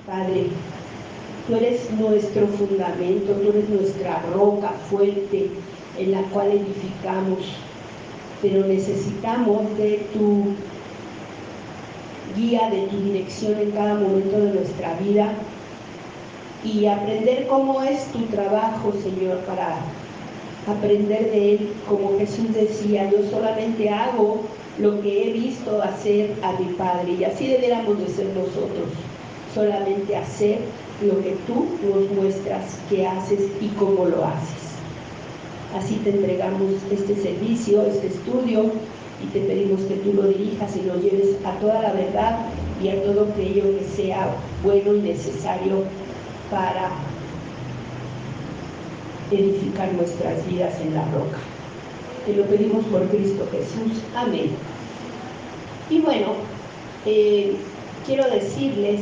Padre, tú eres nuestro fundamento, tú eres nuestra roca fuerte en la cual edificamos, pero necesitamos de tu guía, de tu dirección en cada momento de nuestra vida y aprender cómo es tu trabajo, Señor, para aprender de él. Como Jesús decía, yo solamente hago lo que he visto hacer a mi Padre, y así deberíamos de ser nosotros, solamente hacer lo que tú nos muestras que haces y cómo lo haces. Así te entregamos este servicio, este estudio, y te pedimos que tú lo dirijas y lo lleves a toda la verdad y a todo aquello que sea bueno y necesario para edificar nuestras vidas en la roca. Te lo pedimos por Cristo Jesús. Amén. Y bueno, quiero decirles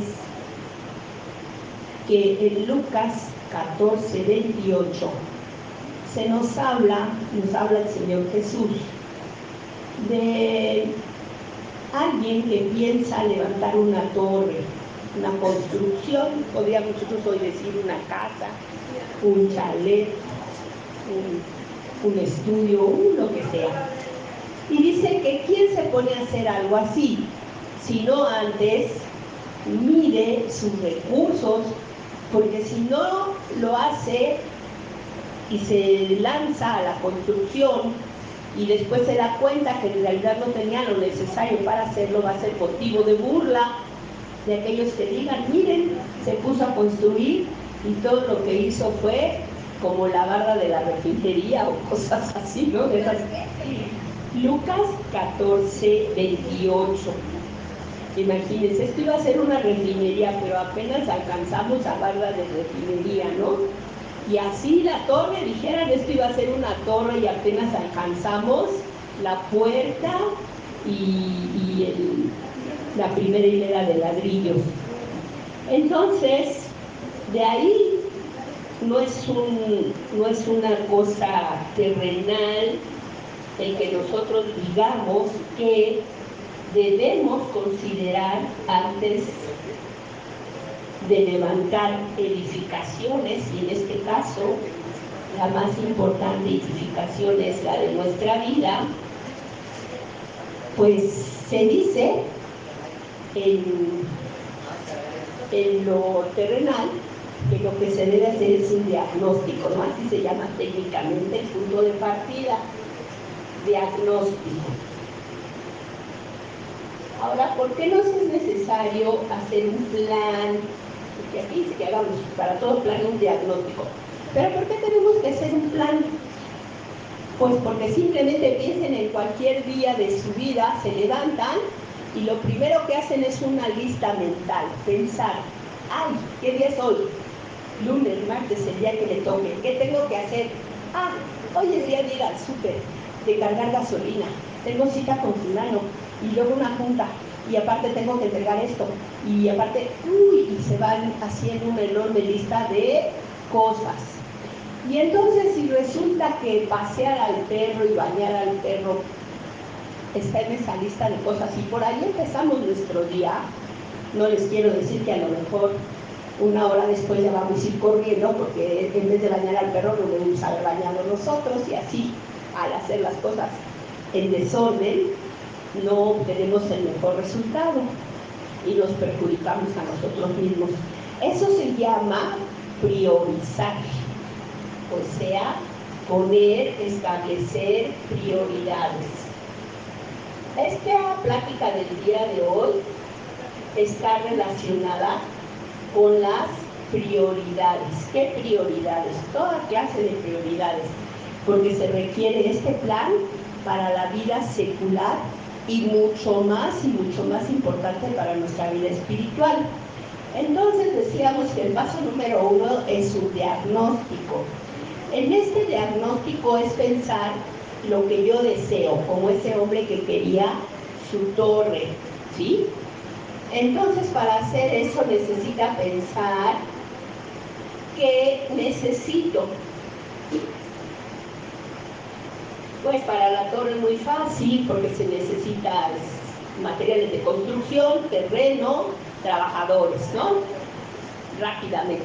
que en Lucas 14:28 nos habla el Señor Jesús de alguien que piensa levantar una torre, una construcción, podríamos nosotros hoy decir una casa, un chalet, un estudio, lo que sea. Y dice que ¿quién se pone a hacer algo así? Sino antes mide sus recursos, porque si no lo hace y se lanza a la construcción y después se da cuenta que en realidad no tenía lo necesario para hacerlo, va a ser motivo de burla de aquellos que digan, miren, se puso a construir y todo lo que hizo fue como la barra de la refinería o cosas así, ¿no? De esas. Lucas 14:28. Imagínense, esto iba a ser una refinería, pero apenas alcanzamos a barra de refinería, ¿no? Y así la torre, dijeran, esto iba a ser una torre y apenas alcanzamos la puerta y la primera hilera de ladrillos. Entonces, de ahí no es una cosa terrenal el que nosotros digamos que debemos considerar antes de levantar edificaciones, y en este caso la más importante edificación es la de nuestra vida. Pues se dice en lo terrenal que lo que se debe hacer es un diagnóstico, ¿no? Así se llama técnicamente el punto de partida, diagnóstico. Ahora, ¿por qué nos es necesario hacer un plan? Porque aquí dice que hagamos para todo plan un diagnóstico. ¿Pero por qué tenemos que hacer un plan? Pues porque simplemente piensen en cualquier día de su vida, se levantan y lo primero que hacen es una lista mental, pensar, ay, ¿qué día es hoy? Lunes, martes, el día que le toque. ¿Qué tengo que hacer? Ah, hoy es día de ir al súper, de cargar gasolina, tengo cita con fulano y luego una junta y aparte tengo que entregar esto y aparte, y se van haciendo una enorme lista de cosas. Y entonces si resulta que pasear al perro y bañar al perro está en esa lista de cosas y por ahí empezamos nuestro día, no les quiero decir que a lo mejor una hora después ya vamos a ir corriendo porque en vez de bañar al perro lo debemos haber bañado nosotros, y así al hacer las cosas en desorden no obtenemos el mejor resultado y nos perjudicamos a nosotros mismos. Eso se llama priorizar, o sea, establecer prioridades. Esta plática del día de hoy está relacionada con las prioridades. ¿Qué prioridades? Toda clase de prioridades, porque se requiere este plan para la vida secular y mucho más importante para nuestra vida espiritual. Entonces decíamos que el paso número 1 es un diagnóstico. En este diagnóstico es pensar lo que yo deseo, como ese hombre que quería su torre, ¿sí? Entonces, para hacer eso necesita pensar qué necesito. Pues para la torre es muy fácil, porque se necesitan materiales de construcción, terreno, trabajadores, ¿no? rápidamente.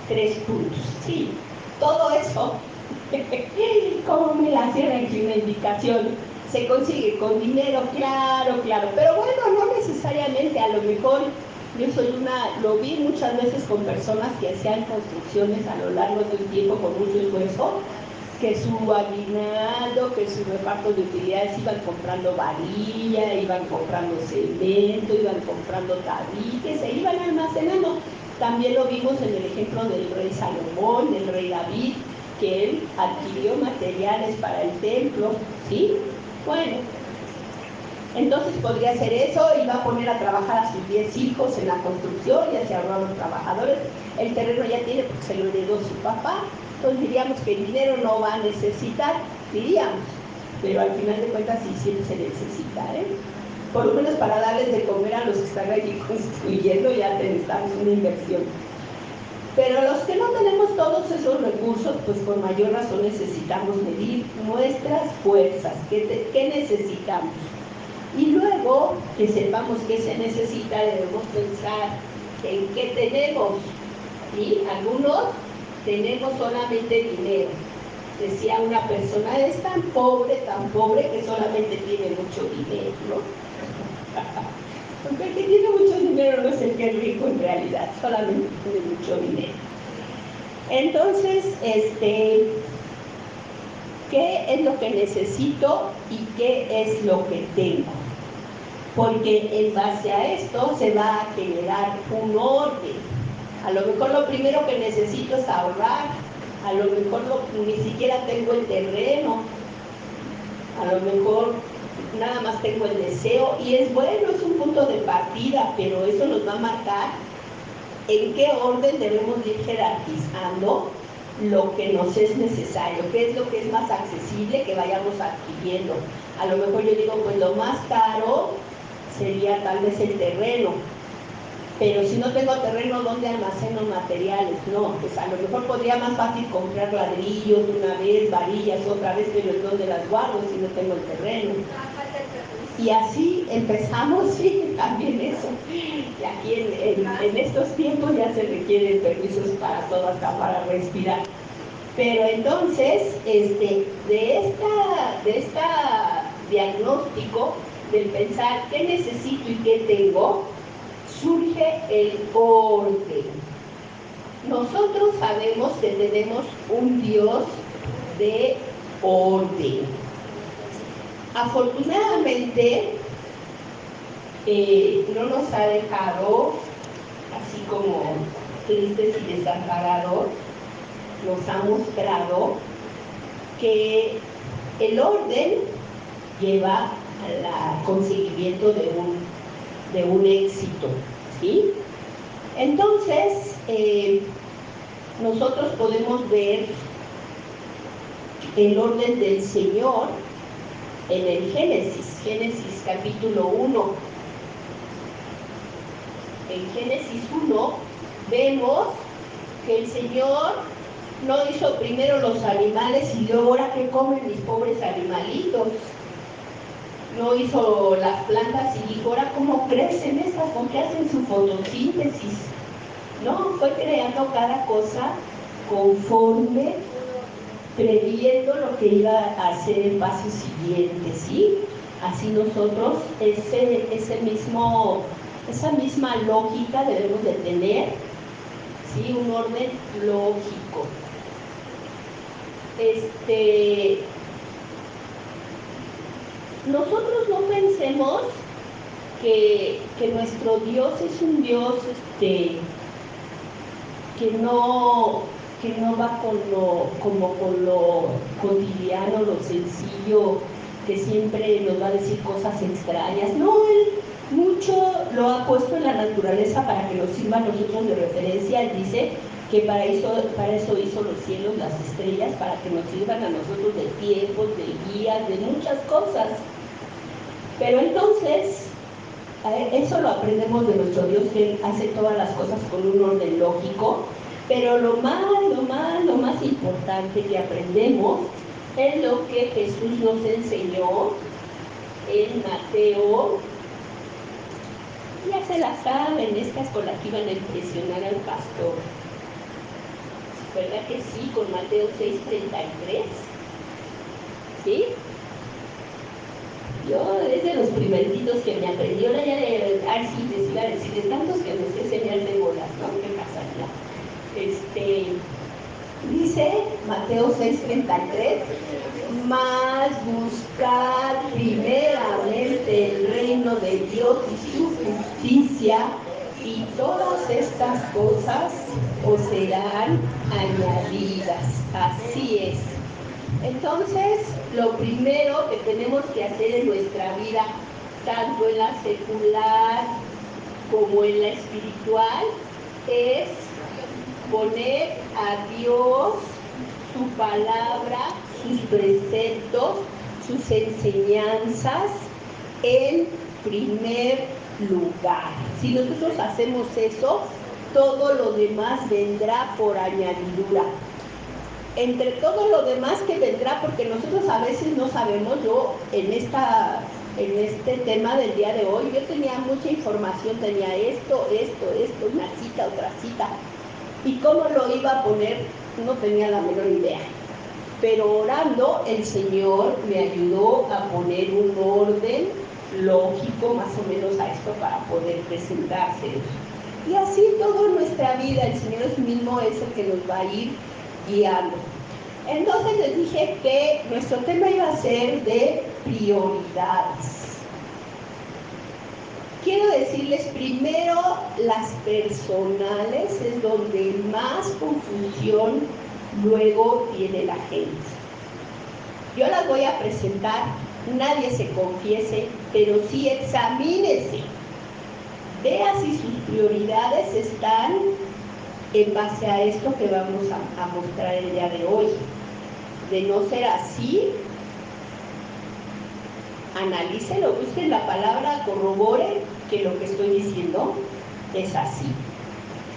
3 puntos. Sí, todo eso, como me la hacían aquí una indicación, se consigue con dinero, claro, pero bueno, no necesariamente, a lo mejor lo vi muchas veces con personas que hacían construcciones a lo largo del tiempo con mucho esfuerzo, que su aguinaldo, que su reparto de utilidades iban comprando varilla, iban comprando cemento, iban comprando tabiques, se iban almacenando. También lo vimos en el ejemplo del rey Salomón, del rey David, que él adquirió materiales para el templo, ¿sí? Bueno, entonces podría ser eso, iba a poner a trabajar a sus 10 hijos en la construcción, ya se ahorraron los trabajadores, el terreno ya tiene porque se lo heredó su papá, entonces diríamos que el dinero no va a necesitar, diríamos, pero al final de cuentas sí siempre se necesita, por lo menos para darles de comer a los que están allí construyendo ya necesitamos una inversión. Pero los que no tenemos todos esos recursos, pues con mayor razón necesitamos medir nuestras fuerzas, ¿qué necesitamos? Y luego que sepamos qué se necesita, debemos pensar en qué tenemos. ¿Sí? Algunos tenemos solamente dinero. Decía una persona, es tan pobre que solamente tiene mucho dinero, ¿no? Porque el que tiene mucho dinero no es el que es rico en realidad, solamente tiene mucho dinero. Entonces, ¿qué es lo que necesito y qué es lo que tengo? Porque en base a esto se va a generar un orden. A lo mejor lo primero que necesito es ahorrar, a lo mejor ni siquiera tengo el terreno, a lo mejor nada más tengo el deseo, y es bueno, es un punto de partida, pero eso nos va a marcar en qué orden debemos ir jerarquizando lo que nos es necesario, qué es lo que es más accesible que vayamos adquiriendo. A lo mejor yo digo, pues lo más caro sería tal vez el terreno, pero si no tengo terreno, ¿dónde almaceno materiales? No, pues a lo mejor podría más fácil comprar ladrillos una vez, varillas otra vez, pero ¿dónde las guardo si no tengo el terreno? Y así empezamos, sí, también eso. Y aquí en estos tiempos ya se requieren permisos para todo, hasta para respirar. Pero entonces, de esta diagnóstico, del pensar qué necesito y qué tengo, surge el orden. Nosotros sabemos que tenemos un Dios de orden. Afortunadamente, no nos ha dejado así como tristes y desamparados, nos ha mostrado que el orden lleva al conseguimiento de un éxito, ¿sí? Entonces, nosotros podemos ver el orden del Señor en el Génesis capítulo 1. En Génesis 1 vemos que el Señor no hizo primero los animales y luego ahora que comen mis pobres animalitos. No hizo las plantas y dijo, ahora cómo crecen estas, porque hacen su fotosíntesis. No, fue creando cada cosa conforme, previendo lo que iba a hacer el paso siguiente, ¿sí? Así nosotros esa misma lógica debemos de tener, ¿sí? Un orden lógico. Nosotros no pensemos que nuestro Dios es un Dios que no va con lo cotidiano, lo sencillo, que siempre nos va a decir cosas extrañas. No, Él mucho lo ha puesto en la naturaleza para que nos sirva a nosotros de referencia. Él dice que para eso hizo los cielos, las estrellas, para que nos sirvan a nosotros de tiempos, de guías, de muchas cosas. Pero entonces, eso lo aprendemos de nuestro Dios, que Él hace todas las cosas con un orden lógico, pero lo más importante que aprendemos es lo que Jesús nos enseñó en Mateo Ya se la saben, estas con las que iban a impresionar al pastor. ¿Verdad que sí? Con Mateo 6:33. ¿Sí? Yo es de los primeritos que me aprendí. Ahora ya de, sí, les iba a decir, de tantos que me sé señal de bolas, ¿no? ¿Qué pasaría? Dice Mateo 6:33, mas buscad primeramente el reino de Dios y su justicia, y todas estas cosas os serán añadidas. Así es. Entonces, lo primero que tenemos que hacer en nuestra vida, tanto en la secular como en la espiritual, es poner a Dios, su palabra, sus preceptos, sus enseñanzas en primer lugar. Si nosotros hacemos eso, todo lo demás vendrá por añadidura. Entre todo lo demás que vendrá, porque nosotros a veces no sabemos, yo en este tema del día de hoy, yo tenía mucha información, tenía esto, una cita, otra cita, y cómo lo iba a poner, no tenía la menor idea. Pero orando, el Señor me ayudó a poner un orden lógico más o menos a esto para poder presentárselos. Y así toda nuestra vida, el Señor mismo es el que nos va a ir guiando. Entonces les dije que nuestro tema iba a ser de prioridades. Quiero decirles primero, las personales es donde más confusión luego tiene la gente. Yo las voy a presentar, nadie se confiese, pero sí examínese. Vea si sus prioridades están en base a esto que vamos a mostrar el día de hoy. De no ser así, analícelo, busquen la palabra, corroboren que lo que estoy diciendo es así.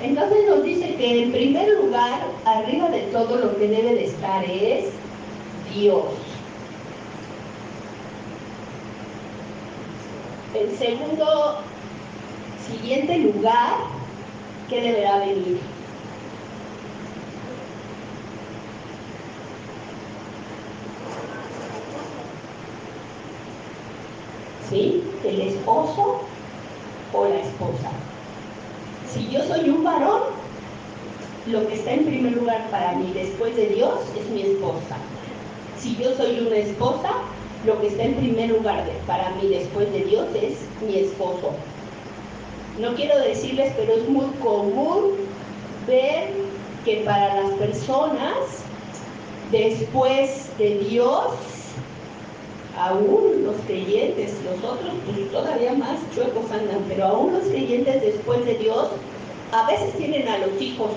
Entonces nos dice que en primer lugar, arriba de todo lo que debe de estar es Dios. En segundo, siguiente lugar, ¿qué deberá venir? ¿Sí? El esposo o la esposa. Si yo soy un varón, lo que está en primer lugar para mí después de Dios es mi esposa. Si yo soy una esposa, lo que está en primer lugar para mí después de Dios es mi esposo. No quiero decirles, pero es muy común ver que para las personas, después de Dios, aún los creyentes, los otros pues todavía más chuecos andan, pero aún los creyentes después de Dios, a veces tienen a los hijos,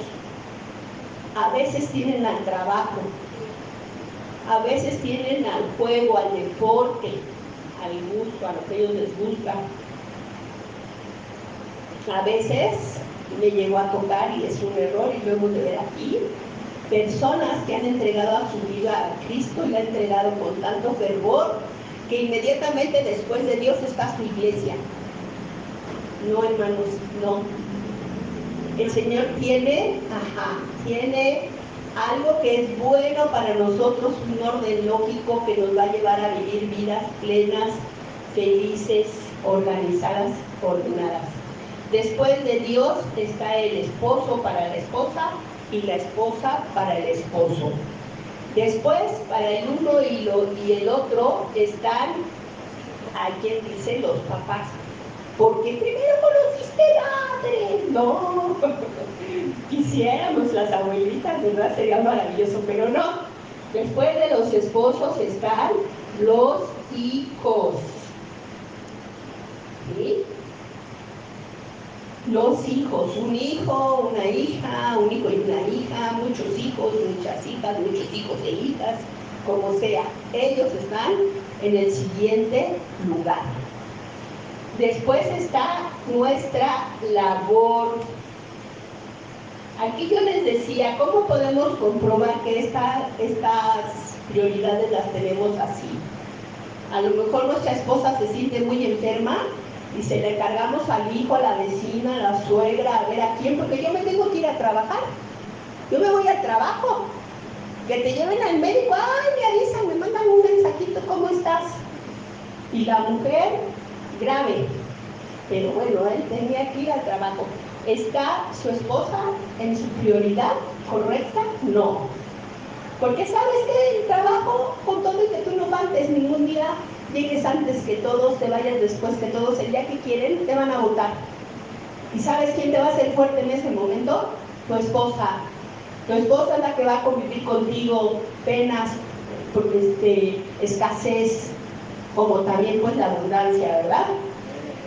a veces tienen al trabajo, a veces tienen al juego, al deporte, al gusto, a lo que a ellos les gusta. A veces me llegó a tocar, y es un error, y lo hemos de ver aquí, personas que han entregado a su vida a Cristo y la han entregado con tanto fervor que inmediatamente después de Dios está su iglesia. No, hermanos, no. El Señor tiene algo que es bueno para nosotros, un orden lógico que nos va a llevar a vivir vidas plenas, felices, organizadas, ordenadas. Después de Dios está el esposo para la esposa y la esposa para el esposo. Después, para el uno y el otro están, hay quien dice, los papás. Porque primero conociste madre. No, quisiéramos las abuelitas, ¿verdad? Sería maravilloso, pero no. Después de los esposos están los hijos. ¿Sí? Los hijos, un hijo, una hija, un hijo y una hija, muchos hijos, muchas hijas, muchos hijos e hijas, como sea. Ellos están en el siguiente lugar. Después está nuestra labor. Aquí yo les decía, ¿cómo podemos comprobar que estas prioridades las tenemos así? A lo mejor nuestra esposa se siente muy enferma y se le cargamos al hijo, a la vecina, a la suegra, a ver a quién, porque yo me tengo que ir a trabajar. Yo me voy al trabajo. Que te lleven al médico, ay, me avisan, me mandan un mensajito, ¿cómo estás? Y la mujer, grave. Pero bueno, él tenía que ir al trabajo. ¿Está su esposa en su prioridad correcta? No. Porque sabes que el trabajo, con todo y que tú no faltes ningún día, llegues antes que todos, te vayas después que todos, el día que quieren, te van a votar. ¿Y sabes quién te va a hacer fuerte en ese momento? Tu esposa. Tu esposa es la que va a convivir contigo penas, escasez, como también pues la abundancia, ¿verdad?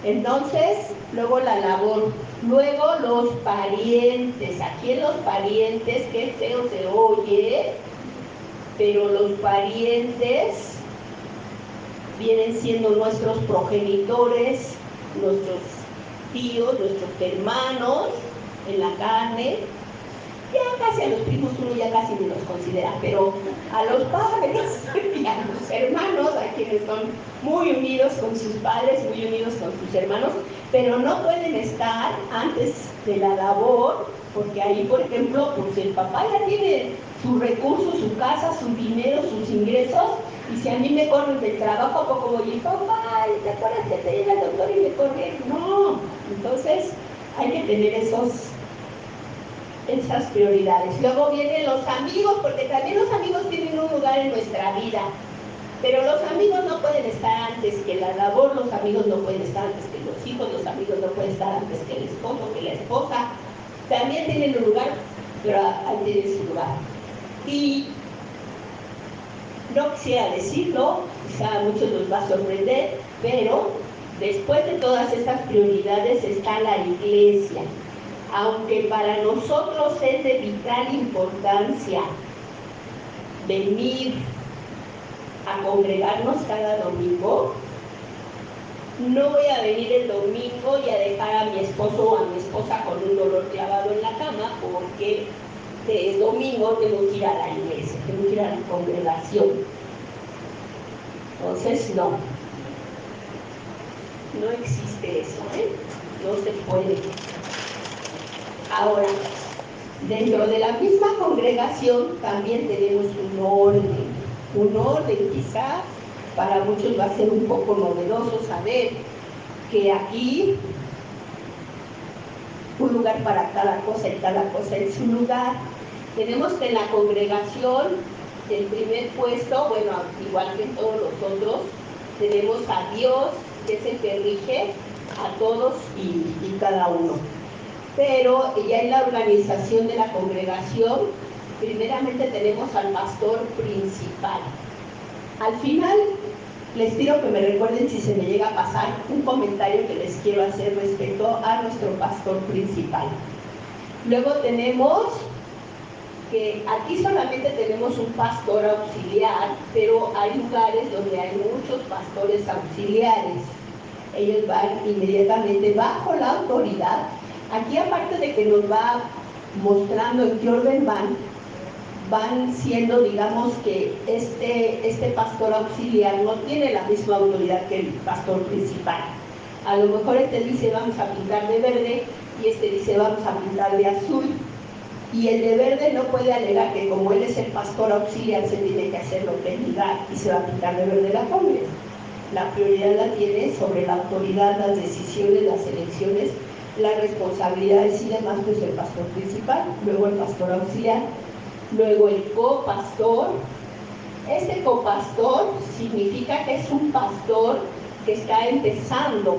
Entonces, luego la labor, luego los parientes. Aquí en los parientes, qué feo se oye, pero los parientes vienen siendo nuestros progenitores, nuestros tíos, nuestros hermanos en la carne. Ya casi a los primos uno ya casi ni los considera, pero a los padres y a los hermanos, a quienes son muy unidos con sus padres, muy unidos con sus hermanos, pero no pueden estar antes de la labor, porque ahí, por ejemplo, pues el papá ya tiene sus recursos, su casa, su dinero, sus ingresos, y si a mí me corren del trabajo, ¿a poco voy? Papá, ¿te acuerdas que te llega el doctor y me corre? No, entonces hay que tener esas prioridades. Luego vienen los amigos, porque también los amigos tienen un lugar en nuestra vida, pero los amigos no pueden estar antes que la labor, los amigos no pueden estar antes que los hijos, los amigos no pueden estar antes que el esposo, que la esposa. También tienen un lugar, pero ahí tienen su lugar. Y no quisiera decirlo, quizá a muchos nos va a sorprender, pero después de todas estas prioridades está la iglesia. Aunque para nosotros es de vital importancia venir a congregarnos cada domingo, no voy a venir el domingo y a dejar a mi esposo o a mi esposa con un dolor clavado en la cama, porque el domingo tengo que ir a la iglesia, tengo que ir a la congregación. Entonces, no existe eso, no se puede. Ahora, dentro de la misma congregación también tenemos un orden quizá para muchos va a ser un poco novedoso saber que aquí un lugar para cada cosa y cada cosa en su lugar. Tenemos que en la congregación el primer puesto, bueno, igual que en todos los otros, tenemos a Dios, que es el que rige a todos y cada uno. Pero ya en la organización de la congregación, primeramente tenemos al pastor principal. Al final, les pido que me recuerden si se me llega a pasar un comentario que les quiero hacer respecto a nuestro pastor principal. Luego tenemos que aquí solamente tenemos un pastor auxiliar, pero hay lugares donde hay muchos pastores auxiliares. Ellos van inmediatamente bajo la autoridad. Aquí, aparte de que nos va mostrando en qué orden van siendo, digamos, que este pastor auxiliar no tiene la misma autoridad que el pastor principal. A lo mejor este dice vamos a pintar de verde y este dice vamos a pintar de azul. Y el de verde no puede alegar que como él es el pastor auxiliar se tiene que hacer lo que él diga y se va a pintar de verde la congre. La prioridad la tiene sobre la autoridad, las decisiones, las elecciones, las responsabilidades y demás, pues el pastor principal, luego el pastor auxiliar, luego el copastor. Este copastor significa que es un pastor que está empezando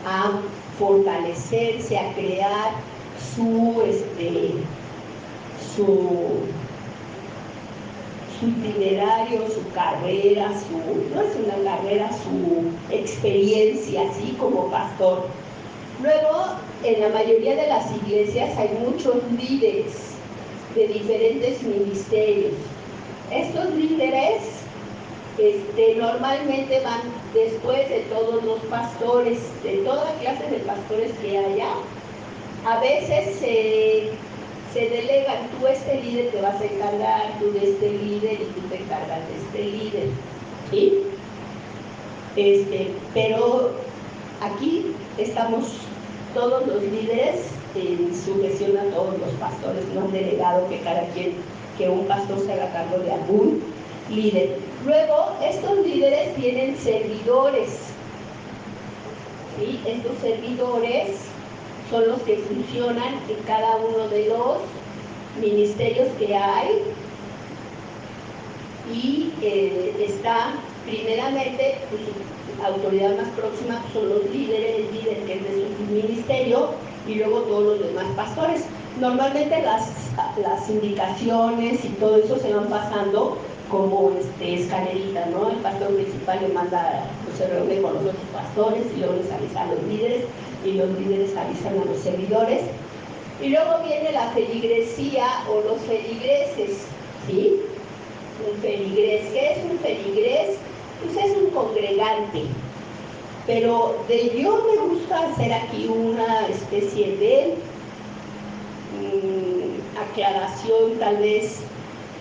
a fortalecerse, a crear su itinerario, su carrera, no es una carrera, su experiencia, así como pastor. Luego, en la mayoría de las iglesias hay muchos líderes de diferentes ministerios. Estos líderes normalmente van después de todos los pastores, de toda clase de pastores que haya. A veces se delegan, tú este líder te vas a encargar, tú de este líder y tú te encargas de este líder, ¿sí? Pero aquí estamos todos los líderes en sujeción a todos los pastores, no han delegado que cada quien, que un pastor se haga cargo de algún líder. Luego, estos líderes tienen servidores, ¿sí? Estos servidores son los que funcionan en cada uno de los ministerios que hay, y está primeramente, pues, su autoridad más próxima son los líderes, el líder que es de su ministerio, y luego todos los demás pastores. Normalmente las indicaciones y todo eso se van pasando como escalerita, ¿no? El pastor principal le manda, pues, se reúne con los otros pastores y luego les avisa a los líderes y los líderes avisan a los servidores. Y luego viene la feligresía o los feligreses, ¿sí? Un feligrés, ¿qué es un feligrés? Pues es un congregante. Pero yo me gusta hacer aquí una especie de aclaración, tal vez.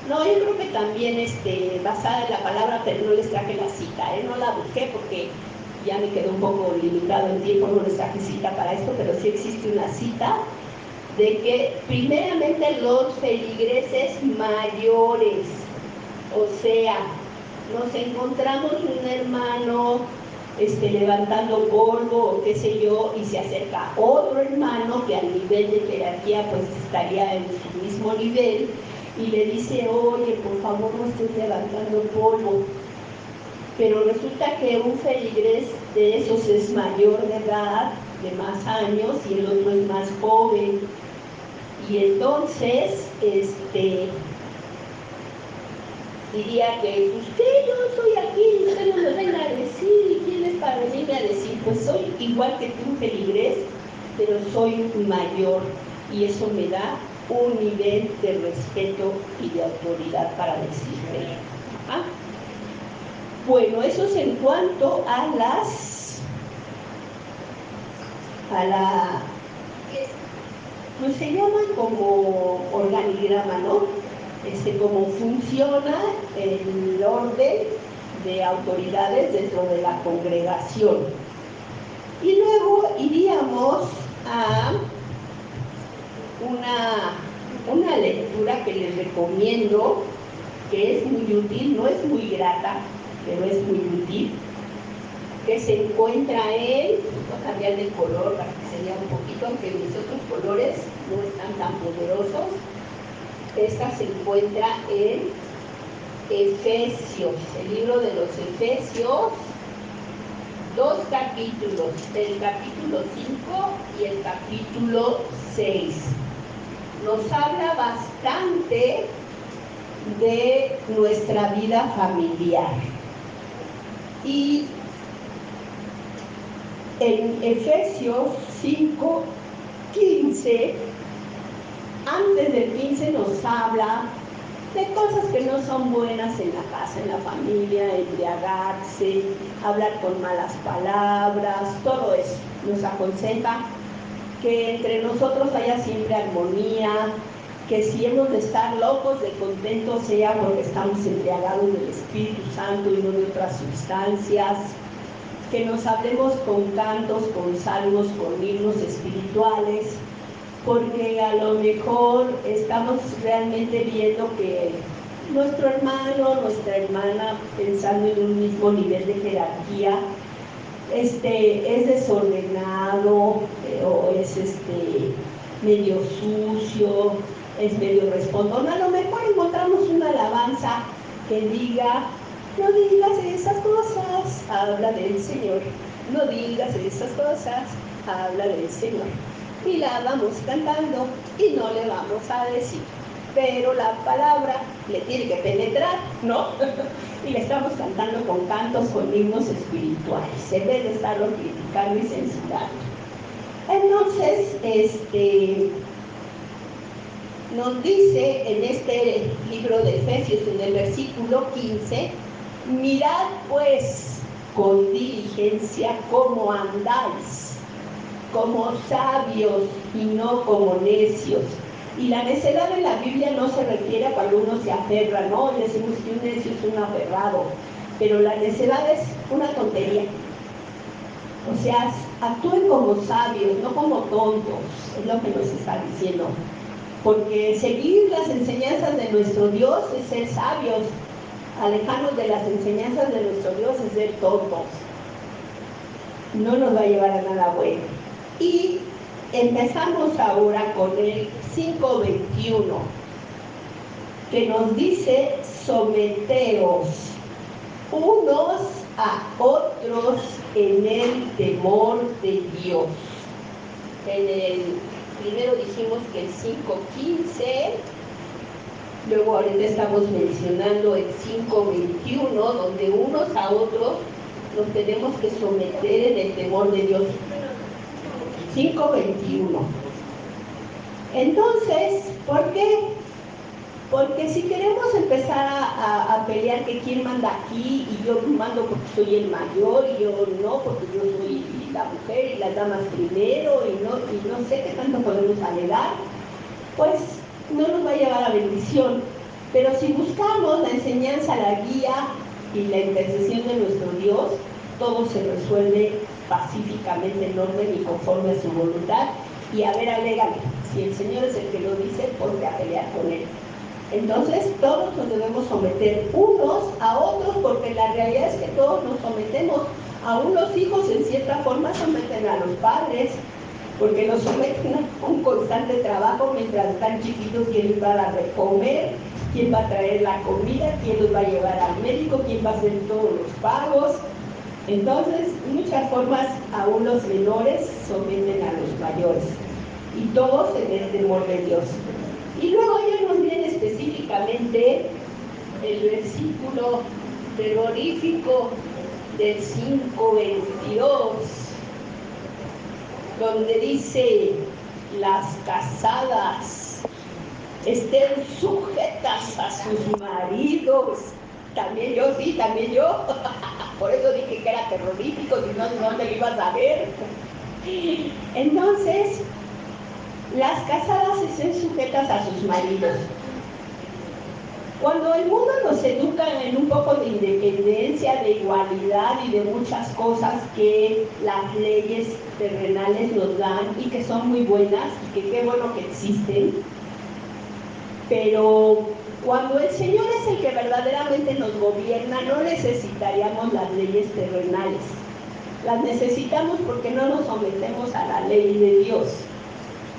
No, yo creo que también basada en la palabra, pero no les traje la cita, no la busqué porque ya me quedó un poco limitado en tiempo, no les traje cita para esto, pero sí existe una cita de que primeramente los feligreses mayores, o sea, nos encontramos un hermano levantando polvo o qué sé yo, y se acerca otro hermano que al nivel de jerarquía pues estaría en su mismo nivel y le dice: oye, por favor, no estés levantando polvo. Pero resulta que un feligrés de esos es mayor de edad, de más años, y el otro es más joven. Y entonces, diría que usted, yo soy aquí, usted no me venga a decir, ¿y quién es para venirme a decir? Pues soy igual que tú, feligrés, pero soy mayor, y eso me da un nivel de respeto y de autoridad para decirle. ¿Ah? Bueno, eso es en cuanto a pues se llaman como organigrama, ¿no? Cómo funciona el orden de autoridades dentro de la congregación. Y luego iríamos a una lectura que les recomiendo, que es muy útil, no es muy grata, pero es muy útil, que se encuentra en, voy a cambiar de color para que se vea un poquito, aunque mis otros colores no están tan poderosos. Esta se encuentra en Efesios, el libro de los Efesios, 2 capítulos, el capítulo 5 y el capítulo 6. Nos habla bastante de nuestra vida familiar. Y en Efesios 5, 15, antes del 15 nos habla de cosas que no son buenas en la casa, en la familia, embriagarse, hablar con malas palabras, todo eso. Nos aconseja que entre nosotros haya siempre armonía, que si hemos de estar locos de contento sea porque estamos embriagados del Espíritu Santo y no de otras sustancias, que nos hablemos con cantos, con salmos, con himnos espirituales, porque a lo mejor estamos realmente viendo que nuestro hermano, nuestra hermana, pensando en un mismo nivel de jerarquía, es desordenado, o es medio sucio, es medio respondón. A lo mejor encontramos una alabanza que diga: no digas esas cosas, habla del Señor. No digas esas cosas, habla del Señor. Y la vamos cantando y no le vamos a decir, pero la palabra le tiene que penetrar, ¿no? Y le estamos cantando con cantos, con himnos espirituales, en vez de estarlo criticando y censurando. Entonces, nos dice en este libro de Efesios, en el versículo 15: mirad pues con diligencia cómo andáis, como sabios y no como necios. Y la necedad en la Biblia no se refiere a cuando uno se aferra, ¿no? Decimos que un necio es un aferrado, pero la necedad es una tontería. O sea, actúen como sabios, no como tontos, es lo que nos está diciendo. Porque seguir las enseñanzas de nuestro Dios es ser sabios, alejarnos de las enseñanzas de nuestro Dios es ser tontos. No nos va a llevar a nada bueno. Y empezamos ahora con el 5:21, que nos dice: someteos unos a otros en el temor de Dios. En el primero dijimos que el 5:15, luego ahorita estamos mencionando el 5:21, donde unos a otros nos tenemos que someter en el temor de Dios. 5:21. Entonces, ¿por qué? Porque si queremos empezar a pelear que quién manda aquí, y yo mando porque soy el mayor, y yo no porque yo soy la mujer y las damas primero, y no sé qué tanto podemos alegar, pues no nos va a llevar a bendición. Pero si buscamos la enseñanza, la guía y la intercesión de nuestro Dios, todo se resuelve pacíficamente, en orden y conforme a su voluntad. Y a ver, alégale, si el Señor es el que lo dice, ponte a pelear con él. Entonces todos nos debemos someter unos a otros, porque la realidad es que todos nos sometemos. Aún los hijos en cierta forma someten a los padres, porque los someten a un constante trabajo mientras están chiquitos. ¿Quién les va a dar de comer? ¿Quién va a traer la comida? ¿Quién los va a llevar al médico? ¿Quién va a hacer todos los pagos? Entonces, muchas formas, aún los menores someten a los mayores, y todos en el temor de Dios. Y luego ya nos viene específicamente el versículo terrorífico del 5:22, donde dice: las casadas estén sujetas a sus maridos. También yo, sí, también yo. Por eso dije que era terrorífico, si no, no me lo ibas a ver. Entonces, las casadas estén sujetas a sus maridos. Cuando el mundo nos educa en un poco de independencia, de igualdad y de muchas cosas que las leyes terrenales nos dan y que son muy buenas y que qué bueno que existen, pero cuando el Señor es el que verdaderamente nos gobierna, no necesitaríamos las leyes terrenales. Las necesitamos porque no nos sometemos a la ley de Dios.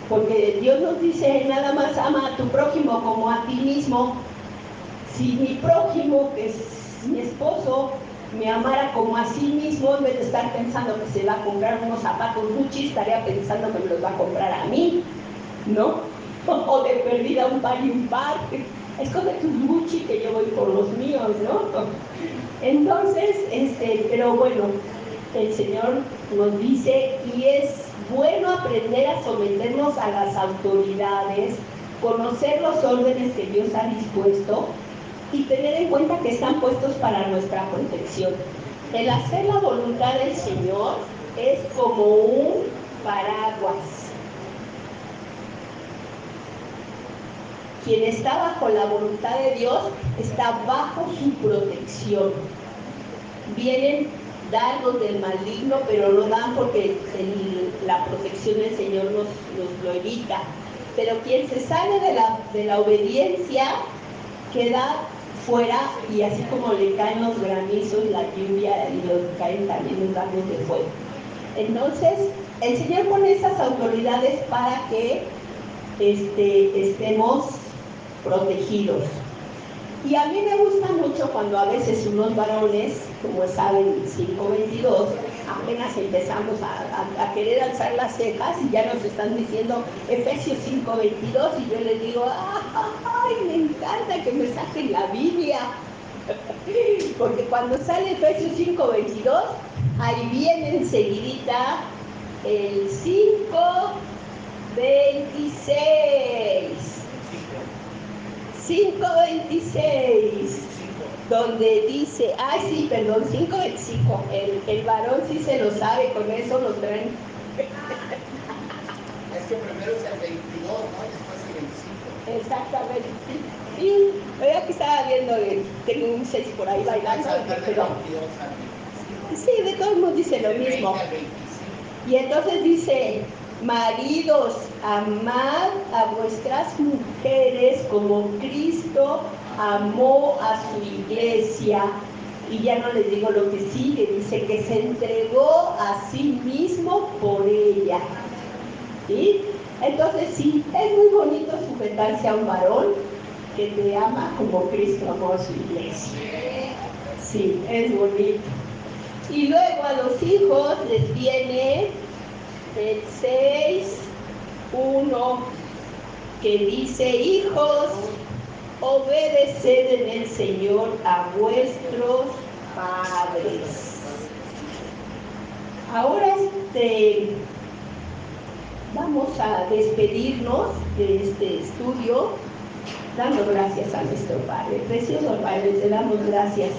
Porque Dios nos dice: nada más ama a tu prójimo como a ti mismo. Si mi prójimo, que es mi esposo, me amara como a sí mismo, en vez de estar pensando que se va a comprar unos zapatos Gucci, estaría pensando que me los va a comprar a mí, ¿no? O de perdida un par y un par. Escoge tus Gucci que yo voy por los míos, ¿no? Entonces, pero bueno, el Señor nos dice, y es bueno aprender a someternos a las autoridades, conocer los órdenes que Dios ha dispuesto y tener en cuenta que están puestos para nuestra protección. El hacer la voluntad del Señor es como un paraguas. Quien está bajo la voluntad de Dios está bajo su protección. Vienen dardos del maligno, pero no dan porque la protección del Señor nos lo evita. Pero quien se sale de la obediencia queda fuera, y así como le caen los granizos, la lluvia, y los caen también los dardos de fuego. Entonces, el Señor pone esas autoridades para que estemos protegidos. Y a mí me gusta mucho cuando a veces unos varones, como saben, 5:22, apenas empezamos a querer alzar las cejas y ya nos están diciendo Efesios 5:22, y yo les digo: ¡ay, me encanta que me saquen la Biblia! Porque cuando sale Efesios 5:22, ahí viene enseguidita el 5:26. 5:26, donde dice, 5:25, el varón sí se lo sabe, con eso lo traen. Es que primero es el 22, ¿no? Y después el 25. Exactamente, sí. Yo aquí estaba viendo, tengo un 6 por ahí bailando, pero sí, de todos modos dice lo mismo. Y entonces dice, maridos, amad a vuestras mujeres como Cristo amó a su iglesia. Y ya no les digo lo que sigue, dice que se entregó a sí mismo por ella. ¿Sí? Entonces sí, es muy bonito sujetarse a un varón que te ama como Cristo amó a su iglesia. Sí, es bonito. Y luego a los hijos les viene el 6:1 que dice, hijos, obedeced en el Señor a vuestros padres. Ahora vamos a despedirnos de este estudio dando gracias a nuestro Padre. Precioso Padre, te damos gracias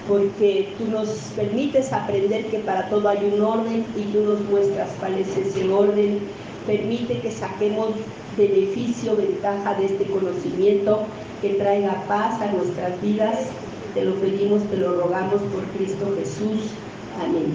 porque tú nos permites aprender que para todo hay un orden y tú nos muestras cuál es ese orden. Permite que saquemos beneficio, ventaja de este conocimiento que traiga paz a nuestras vidas. Te lo pedimos, te lo rogamos por Cristo Jesús. Amén.